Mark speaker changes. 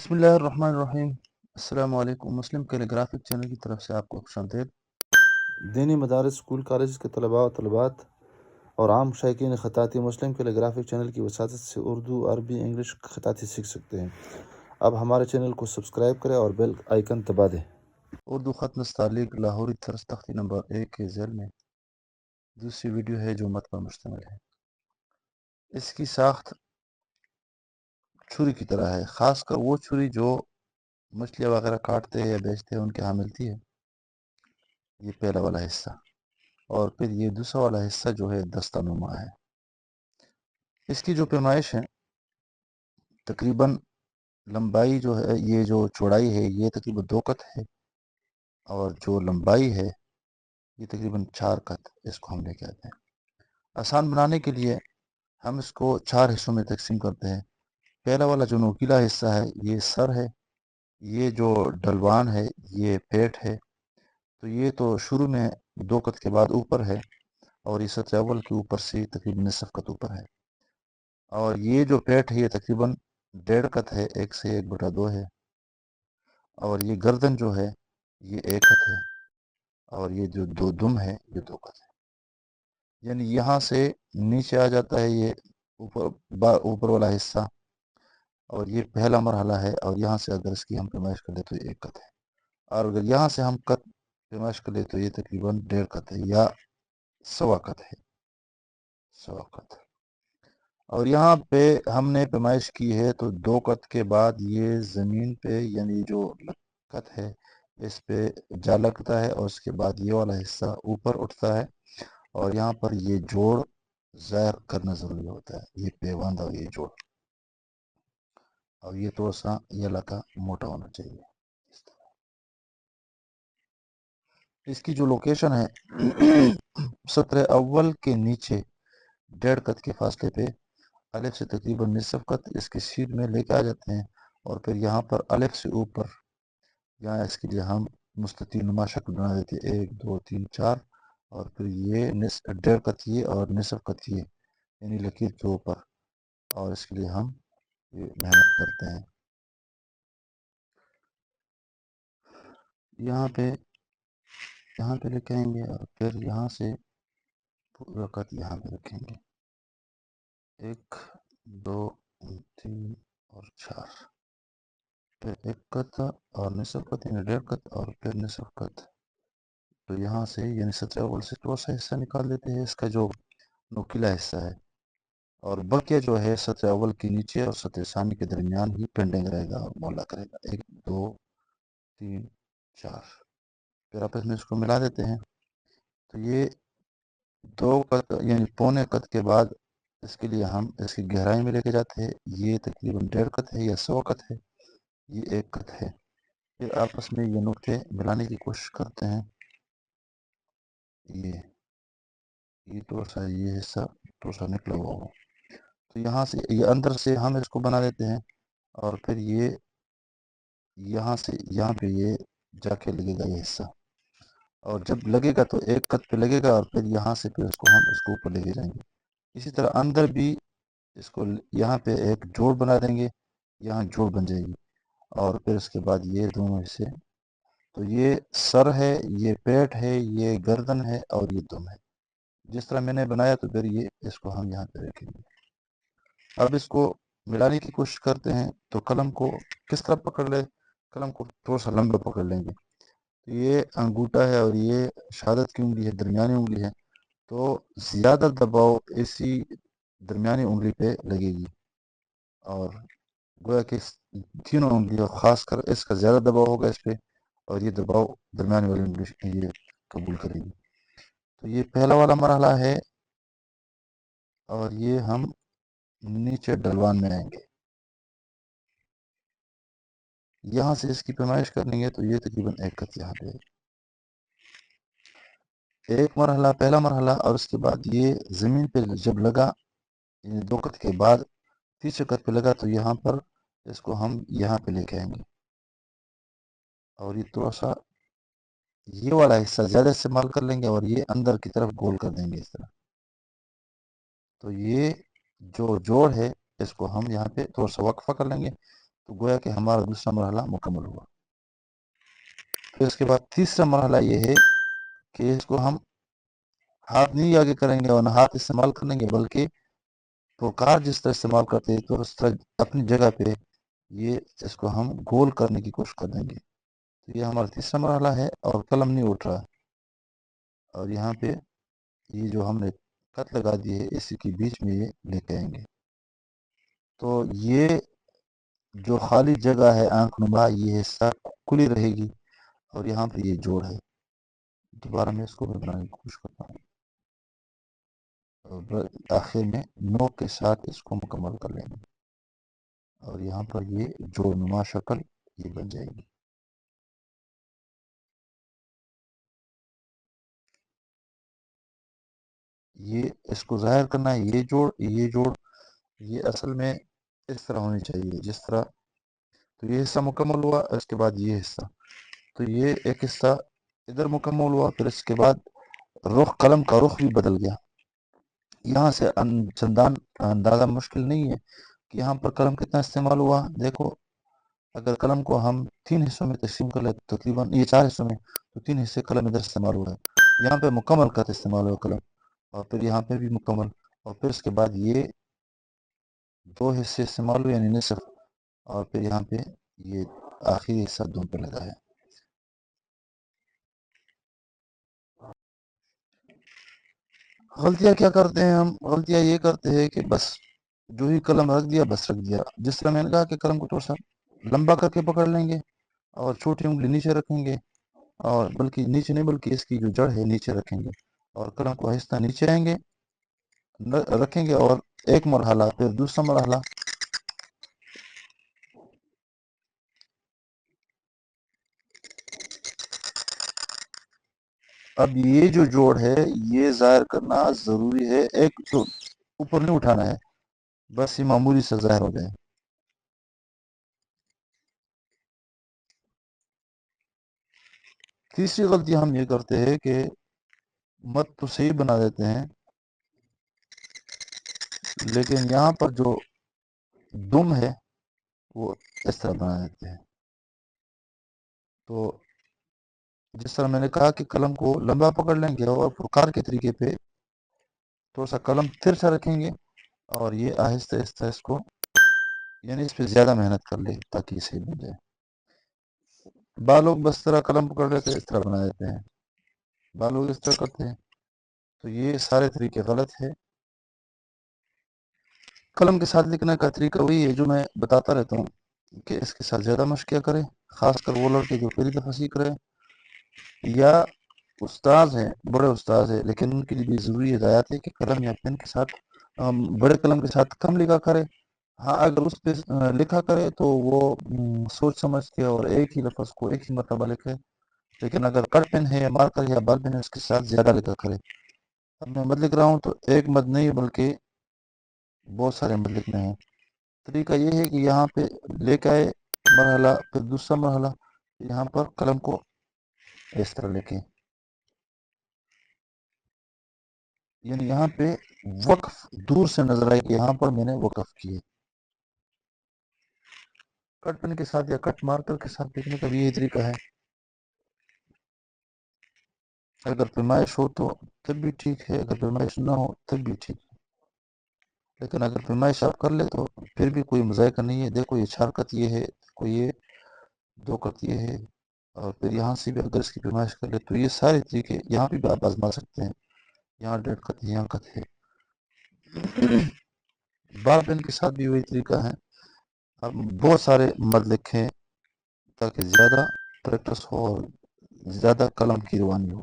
Speaker 1: بسم اللہ الرحمن الرحیم۔ السلام علیکم۔ مسلم کیلیگرافک چینل کی طرف سے آپ کو خوش آمدید۔ دینی مدارس، اسکول، کالجز کے طلباء و طلبات اور عام شائقین خطاطی مسلم کیلیگرافک چینل کی وساطت سے اردو، عربی، انگلش خطاطی سیکھ سکتے ہیں۔ اب ہمارے چینل کو سبسکرائب کریں اور بیل آئیکن دبا دیں۔ اردو خط نستعلیق لاہوری طرز تختی نمبر 1 کے ذیل میں دوسری ویڈیو ہے جو مت پر مشتمل ہے۔ اس کی ساخت چھری کی طرح ہے، خاص کر وہ چھری جو مچھلیاں وغیرہ کاٹتے ہیں یا بیچتے ہیں ان کے ہاں ملتی ہے۔ یہ پہلا والا حصہ، اور پھر یہ دوسرا والا حصہ جو ہے دستہ نما ہے۔ اس کی جو پیمائش ہے تقریباً لمبائی جو ہے، یہ جو چوڑائی ہے یہ تقریباً 2 قط ہے، اور جو لمبائی ہے یہ تقریباً 4 قط، اس کو ہم لے کے آتے ہیں۔ آسان بنانے کے لیے ہم اس کو 4 حصوں میں تقسیم کرتے ہیں۔ پہلا والا جو نوکیلا حصہ ہے یہ سر ہے، یہ جو ڈلوان ہے یہ پیٹ ہے، تو یہ تو شروع میں 2 قط کے بعد اوپر ہے، اور یہ سطح اول کے اوپر سے تقریباً نصف قط اوپر ہے، اور یہ جو پیٹ ہے یہ تقریباً 1.5 قط ہے، 1 سے 1/2 ہے، اور یہ گردن جو ہے یہ 1 قط ہے، اور یہ جو دو دم ہے یہ 2 قط ہے۔ یعنی یہاں سے نیچے آ جاتا ہے یہ اوپر والا حصہ، اور یہ پہلا مرحلہ ہے، اور یہاں سے اگر اس کی ہم پیمائش کر لیں تو یہ 1 قط ہے، اور اگر یہاں سے ہم قط پیمائش کر لیں تو یہ تقریباً 1.5 قط ہے یا 1.25 قط ہے، 1.25 قط۔ اور یہاں پہ ہم نے پیمائش کی ہے تو 2 قط کے بعد یہ زمین پہ، یعنی جو قط ہے اس پہ جا لگتا ہے، اور اس کے بعد یہ والا حصہ اوپر اٹھتا ہے، اور یہاں پر یہ جوڑ ظاہر کرنا ضروری ہوتا ہے، یہ پیوند اور یہ جوڑ، اور یہ تھوڑا سا یہ علاقہ موٹا ہونا چاہیے۔ اس کی جو لوکیشن ہے سطر اول کے نیچے 1.5 قط کے فاصلے پہ الف سے تقریباً نصف قط اس کے سیدھ میں لے کے آ جاتے ہیں، اور پھر یہاں پر الف سے اوپر یہاں اس کے لیے ہم مستطیل نما شکل بنا دیتے ہیں، 1 2 3 4، اور پھر یہ 1.5 قط یہ اور نصف قط یہ، یعنی لکیر کے اوپر، اور اس کے لیے ہم یہ محنت کرتے ہیں۔ یہاں پہ لے کے آئیں گے، اور پھر یہاں سے پورا قط یہاں پہ رکھیں گے، 1 2 3 اور 4، پھر 1 قط اور نصف قط یعنی 1.5 قط، اور پھر نصف قط۔ تو یہاں سے یعنی سطح اول سے تھوڑا سا حصہ نکال دیتے ہیں، اس کا جو نوکیلا حصہ ہے، اور بقیہ جو ہے سطح اول کے نیچے اور سطح ثانی کے درمیان ہی پینڈنگ رہے گا اور مولا کرے گا، 1 2 3 4۔ پھر آپس میں اس کو ملا دیتے ہیں، تو یہ 2 قط یعنی پونے قط کے بعد اس کے لیے ہم اس کی گہرائی میں لے کے جاتے ہیں، یہ تقریباً 1.5 قط ہے یا 100 قط ہے، یہ 1 قط ہے۔ پھر آپس میں یہ نقطے ملانے کی کوشش کرتے ہیں، یہ تھوڑا سا یہ حصہ تھوڑا سا نکلا ہوا ہو، تو یہاں سے یہ اندر سے ہم اس کو بنا دیتے ہیں، اور پھر یہ یہاں سے یہاں پہ یہ جا کے لگے گا یہ حصہ، اور جب لگے گا تو 1 قط پہ لگے گا، اور پھر یہاں سے پھر اس کو ہم اس کو اوپر لے کے جائیں گے۔ اسی طرح اندر بھی اس کو یہاں پہ ایک جوڑ بنا دیں گے، یہاں جوڑ بن جائے گی، اور پھر اس کے بعد یہ دونوں حصے، تو یہ سر ہے، یہ پیٹ ہے، یہ گردن ہے، اور یہ دم ہے، جس طرح میں نے بنایا، تو پھر یہ اس کو ہم یہاں پہ رکھیں گے۔ اب اس کو ملانے کی کوشش کرتے ہیں، تو قلم کو کس طرح پکڑ لے، قلم کو تھوڑا سا لمبا پکڑ لیں گے، تو یہ انگوٹھا ہے اور یہ شہادت کی انگلی ہے، درمیانی انگلی ہے، تو زیادہ دباؤ اسی درمیانی انگلی پہ لگے گی، اور گویا کہ تینوں انگلیوں خاص کر اس کا زیادہ دباؤ ہوگا اس پہ، اور یہ دباؤ درمیانی والی انگلی یہ قبول کرے گی۔ تو یہ پہلا والا مرحلہ ہے، اور یہ ہم نیچے ڈلوان میں آئیں گے، یہاں سے اس کی پیمائش کریں گے تو یہ تقریباً 1 قط یہاں پہ ایک مرحلہ، پہلا مرحلہ، اور اس کے بعد یہ زمین پہ جب لگا، 2 قط کے بعد تیسرے قط پہ لگا، تو یہاں پر اس کو ہم یہاں پہ لے کے آئیں گے، اور یہ تھوڑا سا یہ والا حصہ زیادہ استعمال کر لیں گے، اور یہ اندر کی طرف گول کر دیں گے اس طرح، تو یہ جو جوڑ ہے اس کو ہم یہاں پہ تھوڑا سا وقفہ کر لیں گے، تو گویا کہ ہمارا دوسرا مرحلہ مکمل ہوا۔ پھر اس کے بعد تیسرا مرحلہ یہ ہے کہ اس کو ہم ہاتھ نہیں آگے کریں گے اور نہ ہاتھ استعمال کریں گے، بلکہ پرکار جس طرح استعمال کرتے ہیں تو اس طرح اپنی جگہ پہ یہ اس کو ہم گول کرنے کی کوشش کر دیں گے۔ تو یہ ہمارا تیسرا مرحلہ ہے اور قلم نہیں اٹھ رہا، اور یہاں پہ یہ جو ہم نے خط لگا دی ہے اسی کے بیچ میں یہ لے کے آئیں گے۔ تو یہ جو خالی جگہ ہے آنکھ نما، یہ حصہ کھلی رہے گی، اور یہاں پہ یہ جوڑ ہے۔ دوبارہ میں اس کو بھی بنانے کی کوشش کرتا ہوں، اور آخر میں نوک کے ساتھ اس کو مکمل کر لیں گے، اور یہاں پر یہ جوڑ نما شکل یہ بن جائے گی۔ یہ اس کو ظاہر کرنا ہے، یہ جوڑ یہ اصل میں اس طرح ہونی چاہیے جس طرح۔ تو یہ حصہ مکمل ہوا، اس کے بعد یہ حصہ، تو یہ ایک حصہ ادھر مکمل ہوا۔ پھر اس کے بعد قلم کا رخ بھی بدل گیا۔ یہاں سے چندان اندازہ مشکل نہیں ہے کہ یہاں پر قلم کتنا استعمال ہوا۔ دیکھو، اگر قلم کو ہم 3 حصوں میں تقسیم کر لیں، تقریباً یہ 4 حصوں میں، تو 3 حصے قلم ادھر استعمال ہوا ہے، یہاں پہ مکمل کا استعمال ہوا قلم، اور پھر یہاں پہ بھی مکمل، اور پھر اس کے بعد یہ 2 حصے استعمال ہوئے یعنی نصف، اور پھر یہاں پہ یہ آخری حصہ دون پہ لگا ہے۔ غلطیاں کیا کرتے ہیں ہم؟ غلطیاں یہ کرتے ہیں کہ بس جو ہی قلم رکھ دیا بس رکھ دیا، جس طرح میں نے کہا کہ قلم کو تھوڑا سا لمبا کر کے پکڑ لیں گے اور چھوٹی انگلی نیچے رکھیں گے، اور بلکہ نیچے نہیں بلکہ اس کی جو جڑ ہے نیچے رکھیں گے، اور قلم کو آہستہ نیچے آئیں گے رکھیں گے، اور ایک مرحلہ پھر دوسرا مرحلہ۔ اب یہ جو جوڑ ہے یہ ظاہر کرنا ضروری ہے، ایک تو اوپر نہیں اٹھانا ہے، بس یہ معمولی سے ظاہر ہو جائے۔ تیسری غلطی ہم یہ کرتے ہیں کہ مت تو صحیح بنا دیتے ہیں، لیکن یہاں پر جو دم ہے وہ اس طرح بنا دیتے ہیں۔ تو جس طرح میں نے کہا کہ قلم کو لمبا پکڑ لیں گے اور پرکار کے طریقے پہ تھوڑا سا قلم ترچھا رکھیں گے، اور یہ آہستہ آہستہ اس کو یعنی اس پہ زیادہ محنت کر لے تاکہ یہ صحیح بن جائے۔ بعض لوگ بس طرح قلم پکڑ لیتے ہیں اس طرح بنا دیتے ہیں، بعض لوگ اس طرح کرتے ہیں، تو یہ سارے طریقے غلط ہے۔ قلم کے ساتھ لکھنے کا طریقہ وہی ہے جو میں بتاتا رہتا ہوں کہ اس کے ساتھ زیادہ مشق کیا کریں، خاص کر وہ لڑکے جو پہلی دفعہ سیکھ رہے ہیں، یا استاذ ہیں، بڑے استاذ ہیں، لیکن ان کے لیے بھی ضروری ہدایات ہے کہ قلم یا پین کے ساتھ بڑے قلم کے ساتھ کم لکھا کرے۔ ہاں، اگر اس پہ لکھا کرے تو وہ سوچ سمجھ کے اور ایک ہی لفظ کو ایک ہی مرتبہ لکھے، لیکن اگر کٹ پین ہے یا مارکر یا بال پین ہے اس کے ساتھ زیادہ لکھا کرے۔ اب میں مت لکھ رہا ہوں تو ایک مت نہیں بلکہ بہت سارے مت لکھنے ہیں۔ طریقہ یہ ہے کہ یہاں پہ لے کے آئے مرحلہ، پھر دوسرا مرحلہ، یہاں پر قلم کو اس طرح لکھیں، یعنی یہاں پہ وقف دور سے نظر آئے کہ یہاں پر میں نے وقف کیے۔ کٹ پین کے ساتھ یا کٹ مارکر کے ساتھ لکھنے کا بھی یہی طریقہ ہے۔ اگر پیمائش ہو تو تب بھی ٹھیک ہے، اگر پیمائش نہ ہو تب بھی ٹھیک ہے، لیکن اگر پیمائش آپ کر لے تو پھر بھی کوئی مذائقہ نہیں ہے۔ دیکھو یہ 4 خط یہ ہے، کوئی یہ 2 خط یہ ہے، اور پھر یہاں سے بھی اگر اس کی پیمائش کر لے تو یہ سارے طریقے یہاں بھی آپ آزما سکتے ہیں۔ یہاں 1.5 خط ہے، یہاں خط ہے۔ بال پین کے ساتھ بھی وہی طریقہ ہے۔ اب بہت سارے مت لکھیں تاکہ زیادہ پریکٹس ہو اور زیادہ قلم کی روانی ہو۔